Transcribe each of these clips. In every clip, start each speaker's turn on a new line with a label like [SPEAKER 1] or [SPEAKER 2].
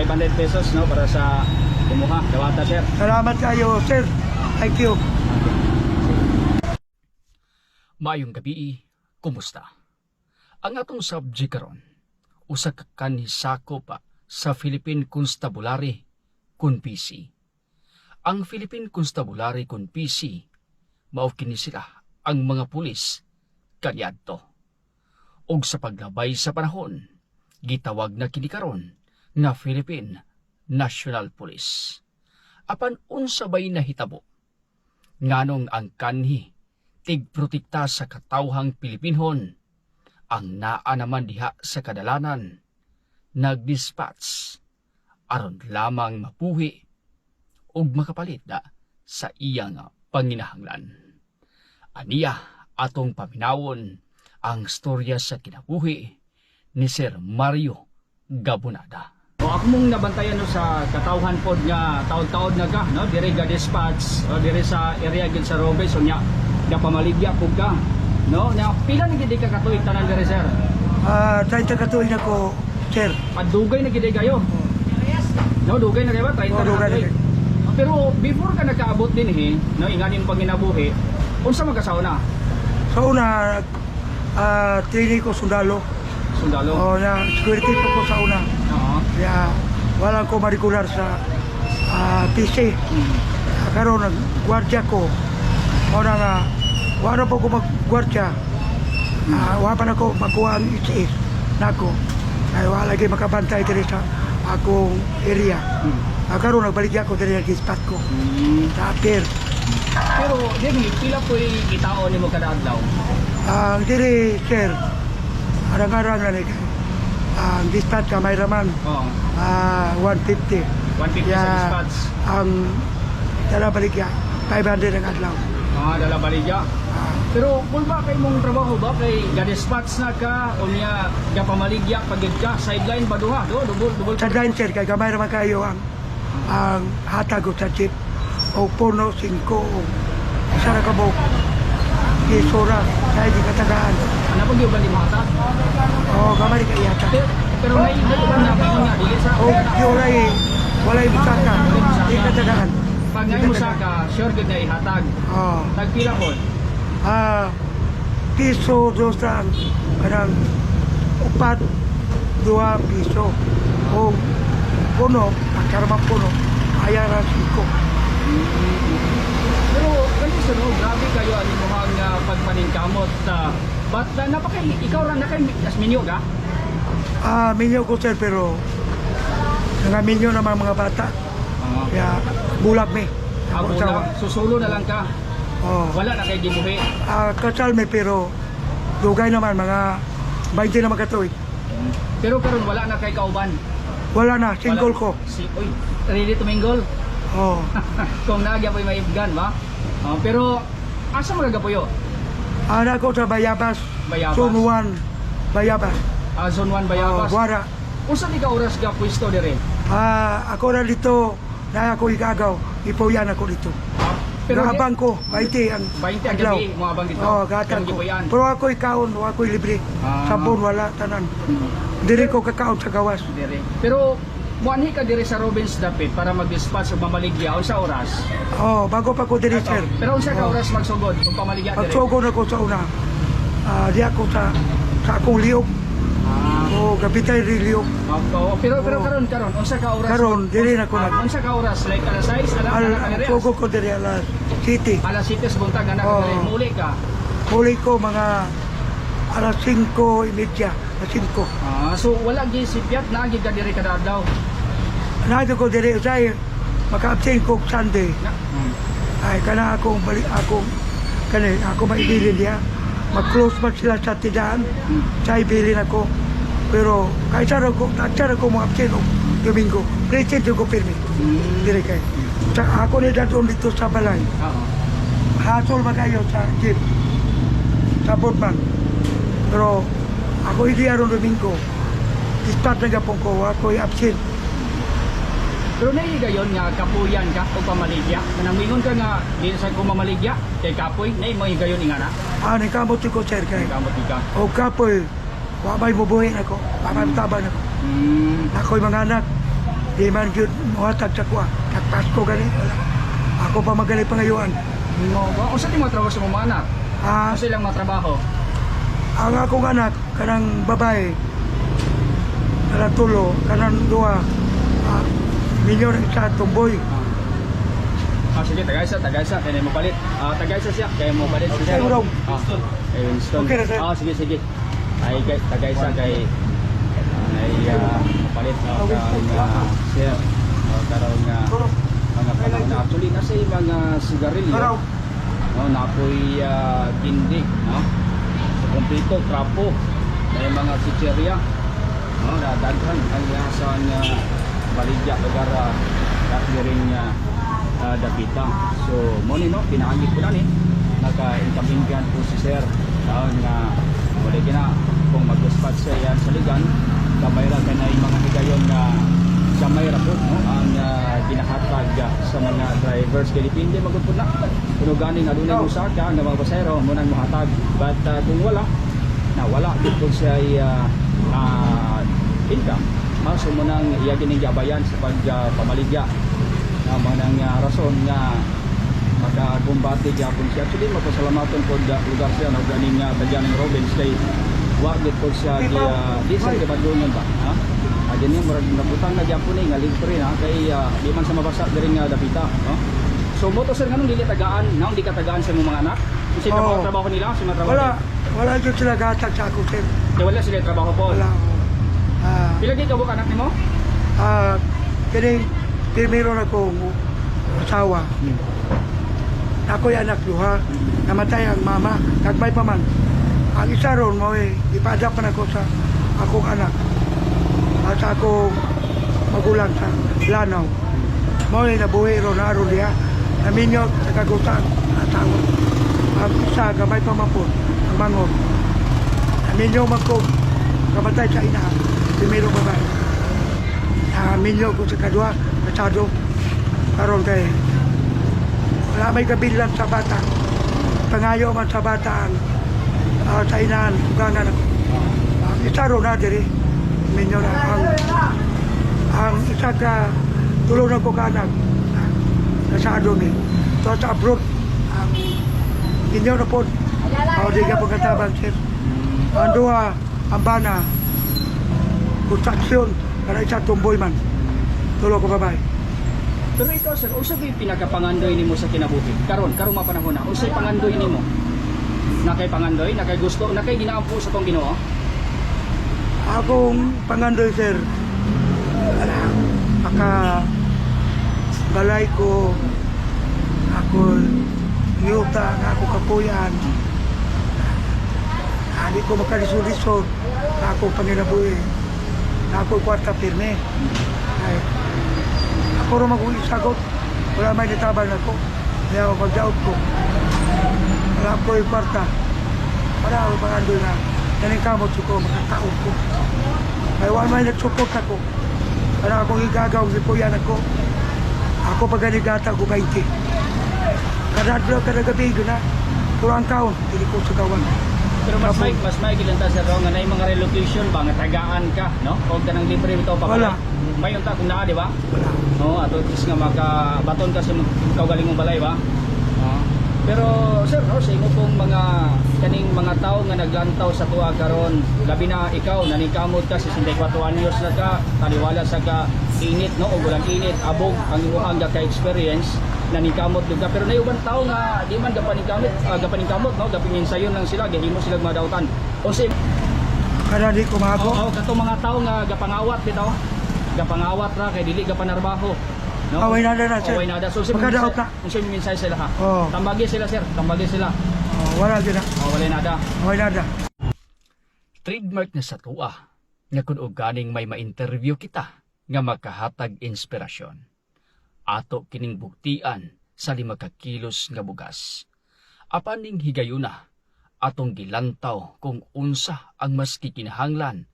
[SPEAKER 1] 500 pesos no para sa kumuha dawata sir.
[SPEAKER 2] Salamat kayo, sir. Thank you.
[SPEAKER 3] Maayong gabi, kumusta? Ang atong subject karon usa ka kanisako pa sa Philippine Constabulary kun PC. Ang Philippine Constabulary kun PC mao kini sila ang mga pulis kaniadto. Og sa paglabay sa panahon, gitawag na kini karon nga Philippine National Police. Apan unsa bay nahitabo? Nganong ang kanhi tigprotekta sa katawhang Pilipinhon, ang naa naman diha sa kadalanan, nagdispatch aron lamang mapuhi ug makapalit na sa iyang panginahanglan. Aniya atong paminawon ang storya sa kinabuhi ni Sir Mario Gabonada.
[SPEAKER 1] O ako mong nabantayan no sa katawhan pod nga taon-taon na ka no dire ga dispatch o dire sa area gid sa Robes so nya pamaligya pud ka no na pila na gid ka katuig tanan dire sir.
[SPEAKER 2] 30 katuig na ko, sir.
[SPEAKER 1] Padugay na gid kayo. No dugay na kayo ba 30
[SPEAKER 2] Oo, dugay na
[SPEAKER 1] katuig?
[SPEAKER 2] kayo.
[SPEAKER 1] Pero before ka nakaabot din no inganing panginabuhi unsa magkasauna?
[SPEAKER 2] Sa una, training ko sundalo.
[SPEAKER 1] Sundalo.
[SPEAKER 2] O na security po ko sa una.
[SPEAKER 1] Oo.
[SPEAKER 2] Kaya wala ko marigular sa PC. Karon nag-gwardya ko. O na nga, wala po ko mag-gwardya. Wala pa na ko makuha ang ICS na ako. Kaya wala lagi makabantay diri sa akong area. Karon nagbalik ako diri sa spot ko. Sa apir.
[SPEAKER 1] Pero dili pila po'y kitaon nimo kada adlaw?
[SPEAKER 2] Ang diri, sir, arang-arang na rin. Ang dispatch ka may raman.
[SPEAKER 1] Oo.
[SPEAKER 2] 150.
[SPEAKER 1] 150 sa dispatch.
[SPEAKER 2] Ang talabalik ya, 500 ang adlaw.
[SPEAKER 1] Dala baligya. Pero kung ba kay mong trabaho ba kay ga-dispatch na ka o niya pamaligya pagid ka sideline ba duha do dubol
[SPEAKER 2] Sa line, sir, kay gamay raman kayo ang hatag ko sa jeep. O puno, 5 o isa na kabok. Isura, kaya di katagaan.
[SPEAKER 1] ano pag yung bali mata?
[SPEAKER 2] O gamay kayo yata.
[SPEAKER 1] Pero may na nga dili sa
[SPEAKER 2] O yulay, walay musaka, di katagaan.
[SPEAKER 1] pag ngay musaka sure gid na ihatag.
[SPEAKER 2] O.
[SPEAKER 1] Tagpila pod.
[SPEAKER 2] Piso, dosan, kanang 4, 2 piso. O puno, pagkaramang puno, ayaran 5.
[SPEAKER 1] Pero kanto sa no grabe kayo ani mo ang pagpaningkamot but napaka ikaw ra na kay minyo ka?
[SPEAKER 2] Minyo ko, sir, pero nangaminyo naman mga bata. Kaya bulag me. Ako
[SPEAKER 1] Abo na susulo na lang ka. Wala na kay gibuhi.
[SPEAKER 2] Kasal me, pero dugay naman, mga 20 na magkatuig.
[SPEAKER 1] Pero karon wala na kay kauban.
[SPEAKER 2] Wala na, single ko.
[SPEAKER 1] Uy, ready to mingle?
[SPEAKER 2] Oh.
[SPEAKER 1] Kung nagya po'y maibgan ba? Pero asa mo nagapuyo?
[SPEAKER 2] Anak ko sa Bayabas.
[SPEAKER 1] Bayabas.
[SPEAKER 2] Zone 1, Bayabas.
[SPEAKER 1] Zone 1 Bayabas.
[SPEAKER 2] Guara.
[SPEAKER 1] Unsa di ka oras ga pwesto dire?
[SPEAKER 2] Ako na dito, na ako igagaw, ipuyan ako dito.
[SPEAKER 1] Pero
[SPEAKER 2] Nakabang ko, 20 ang
[SPEAKER 1] 20 ang
[SPEAKER 2] adlaw.
[SPEAKER 1] gabi mo abang dito.
[SPEAKER 2] Gatang ko.
[SPEAKER 1] Gipuyan.
[SPEAKER 2] Pero ako ikaon, ako libre. Sabon, wala, tanan. Diri ko kakaon sa gawas.
[SPEAKER 1] Dire. Pero muanhi ka dire sa Robins dapit para mag-dispatch o mamaligya o sa oras.
[SPEAKER 2] Bago pa ko diri, sir.
[SPEAKER 1] Pero unsa ka oras magsugod kung pamaligya dire?
[SPEAKER 2] Pagsugon ako sa una, di ako sa akong liog. Gabitay rin liog.
[SPEAKER 1] Pero karon unsa ka oras?
[SPEAKER 2] Karon, dili na ko nag.
[SPEAKER 1] Unsa ka oras? Like alas 6 ala
[SPEAKER 2] Sugo ko diri alas City.
[SPEAKER 1] alas 7 buntag na muli ka.
[SPEAKER 2] Huli ko mga alas 5:30, alas 5.
[SPEAKER 1] So wala gi sipyat na gi ka diri kada adlaw.
[SPEAKER 2] Nado ko diri usay maka-absent ko Sunday. Ay kana akong balik akong ako maibilin diya. Mag-close man sila sa tidaan. Sa ibilin ako. Pero kahit saan ako mo absent o Domingo, present ko pirmi. Diri kay. Ako ni dadon dito sa balay. Hasol ba kayo sa jeep? Sa Bodman. Pero ako hindi aron Domingo. Start na gapon ko, ako absent.
[SPEAKER 1] Pero naigayon nga kapuyan ka o pamaligya. Nanangingon ka nga di sa ko mamaligya kay kapoy nay mo higayon ingana.
[SPEAKER 2] Nagkamot ko, sir, kay.
[SPEAKER 1] Kamot ka.
[SPEAKER 2] O kapoy, wabay mubuhin ako, wabay taban ako. Ako'y mga anak, Di man yun, muhatag sa kuha. Nagpasko gani. Wala. Ako pa magaling pangayuan.
[SPEAKER 1] Mo ba? Unsa ti mo trabaho sa mga anak?
[SPEAKER 2] Ah,
[SPEAKER 1] Unsa ilang matrabaho?
[SPEAKER 2] ang akong anak, kanang babae, kanang tulo, kanang dua, minyo ng isa, tumboy.
[SPEAKER 1] Sige, tagaysa, kaya mo palit. Tagaysa siya, kaya mo palit siya.
[SPEAKER 2] Ay, uraw.
[SPEAKER 1] Winston.
[SPEAKER 2] Okay na, sir.
[SPEAKER 1] Sige. Ay, tagaysa, kay palit siya. Karoon nga, mga panahon na. Actually, nasa yung mga sigarilyo.
[SPEAKER 2] Araw.
[SPEAKER 1] No, napoy gindi, no? Kompleto, trapo, may mga chicheria, no? Nadaghan ang yasan baligya lugar ring dapita. So, mo ni no, pinaangit ko na ni naka-intabinggan po si Sir nga wala kina kung mag-spot siya yan sa ligan kamay ra kanay mga higayon nga kamay ra po no ang ginahatag sa mga drivers kay depende magud po na kuno ganing adunay usaka nga mga pasahero mo nang mohatag but kung wala dito siya income mas mo nang iya gining gabayan sa pagpamaligya manang rason nga makagumbati gyapon siya. Actually mapasalamaton po lugar siya na ganing tagyan ng Robins kay wa gid po siya di sa kibadlongon ba ha adin murag nabutang na gyapon ni nga libre na kay di man sa mabasa diri nga dapita no. So mo to sir nganong dili tagaan naong di ka tagaan sa imong mga anak kasi mga trabaho nila sa mga trabaho
[SPEAKER 2] Wala jud sila gatag sa ako, sir.
[SPEAKER 1] di wala sila trabaho po
[SPEAKER 2] Wala.
[SPEAKER 1] pila gid ka buok anak nimo
[SPEAKER 2] Kini primero na kong asawa. Ako'y anak duha, namatay ang mama, kagbay pa man. Ang isa ron mo ipadapan ako sa akong anak at sa akong magulang sa Lanao. Mo nabuhi ron na aron diha, naminyot sa kagutan asawa. Ang isa gamay pa man po, ang mangon. Naminyo man ko, kamatay sa ina, primero babae. Naminyo ko sa kadua, kasado, karon kay wala may kabilan sa bata. Pangayo man sa bata ang sa inahan, ugangan ako. Ang isa ron na diri, minyo na ang isa ka tulong na ko kanak nasa adon to sa abroad ang minyo na po di ka pagkatabang sir ang duha ang bana konstruksyon para isa tumboy man tulong ko babay.
[SPEAKER 1] Pero ikaw sir, unsa gyud pinakapangandoy nimo sa kinabuhi? Karon mapanahon na. Unsay pangandoy nimo? Nakay pangandoy, nakay gusto, nakay ginaampo sa tong Ginoo?
[SPEAKER 2] Akong pangandoy sir, maka balay ko, ako yuta nga ako kapuyan, hindi ko makalisod-lisod, ako panginabuhi, ako kwarta pirme. Ako rin mag-uisagot, wala may nitaban ako, kaya ako mag-daot ko. Wala ko yung kwarta, wala ako pangandoy na, naning kamot ko, makataot ko. Kaya wala may nagsuport ako, wala akong igagaw, sipuyan ako. Ako paganigata ko 20. Kada gabi doon na, puro ang kaon, hindi ko sa kawan.
[SPEAKER 1] Pero mas may gilanta sa ro nga nay mga relocation ba nga tagaan ka, no? Og kanang libre bitaw pa.
[SPEAKER 2] Wala.
[SPEAKER 1] May unta kung naa, di ba?
[SPEAKER 2] Wala.
[SPEAKER 1] No, ato is nga makabaton ka sa ikaw galing mong balay ba? Pero sir, no, sa imo pong mga kaning mga tao nga naglantaw sa tuwa karon, labi na ikaw nanikamot ka 64 anyos na ka, taliwala sa ka init no, og walang init, abog ang imong ka experience nanikamot ka pero nay ubang tao nga di man gapaningkamot no, gapininsayon lang sila gihimo sila madawtan. O sa
[SPEAKER 2] Kada di ko maabo.
[SPEAKER 1] oo, katong mga tao nga gapangawat bitaw. Gapangawat ra kay dili gapanarbaho. No?
[SPEAKER 2] Away nada na sir.
[SPEAKER 1] Away nada. So,
[SPEAKER 2] Magkadaot na.
[SPEAKER 1] kung siya minsay sila ha.
[SPEAKER 2] Oo.
[SPEAKER 1] Tambagi sila sir, tambagi sila.
[SPEAKER 2] Wala din na.
[SPEAKER 1] Wala nada.
[SPEAKER 2] Away nada.
[SPEAKER 3] Trademark na sa tuwa, nga kung ganing may ma-interview kita, nga makahatag inspirasyon. Ato kining buktian sa 5 kilos nga bugas. Apaning higayuna, atong gilantaw kung unsa ang mas kikinahanglan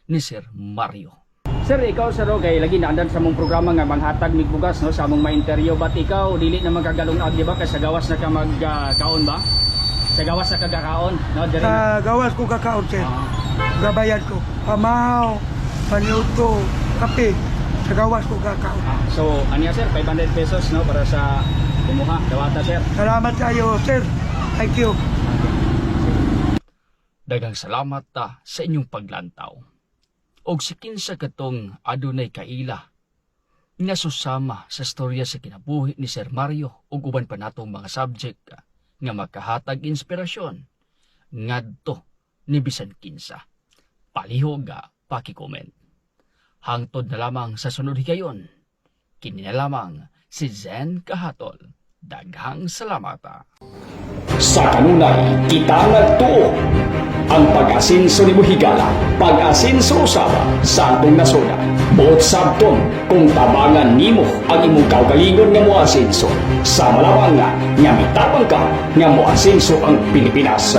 [SPEAKER 3] ni Sir Mario.
[SPEAKER 1] Sir, ikaw sa Rogay, lagi naandan sa mong programa nga manghatag mig bugas no sa among ma-interview, but ikaw dili na magagalungag di ba kay sa gawas na ka magkaon ba? Sa gawas na kagakaon, no? Diri.
[SPEAKER 2] Sa gawas ko kakaon sir. Gabayan ko. Pamahaw, panuto, kape. Sa gawas ko kakaon.
[SPEAKER 1] So, aniya sir, 500 pesos no para sa kumuha. Dawata sir.
[SPEAKER 2] Salamat kayo, sir. Thank you.
[SPEAKER 3] Daghang salamat ta sa inyong paglantaw. Og si kinsa katong adunay kaila nga susama sa storya sa kinabuhi ni Sir Mario ug uban pa natong mga subject nga makahatag inspirasyon ngadto ni bisan kinsa. Palihog paki-comment. Hangtod na lamang sa sunod higayon. Kini na lamang si Zen Kahatol. Daghang salamat.
[SPEAKER 4] Sa kanunay, kita nagtuo ang pag-asinso ni Muhigala, pag-asinso usaba sa atong nasona. Buot sabton, kung tabangan nimo ang imong kaugalingon nga moasinso, sa malawang nga mitapang ka nga moasinso ang Pilipinas.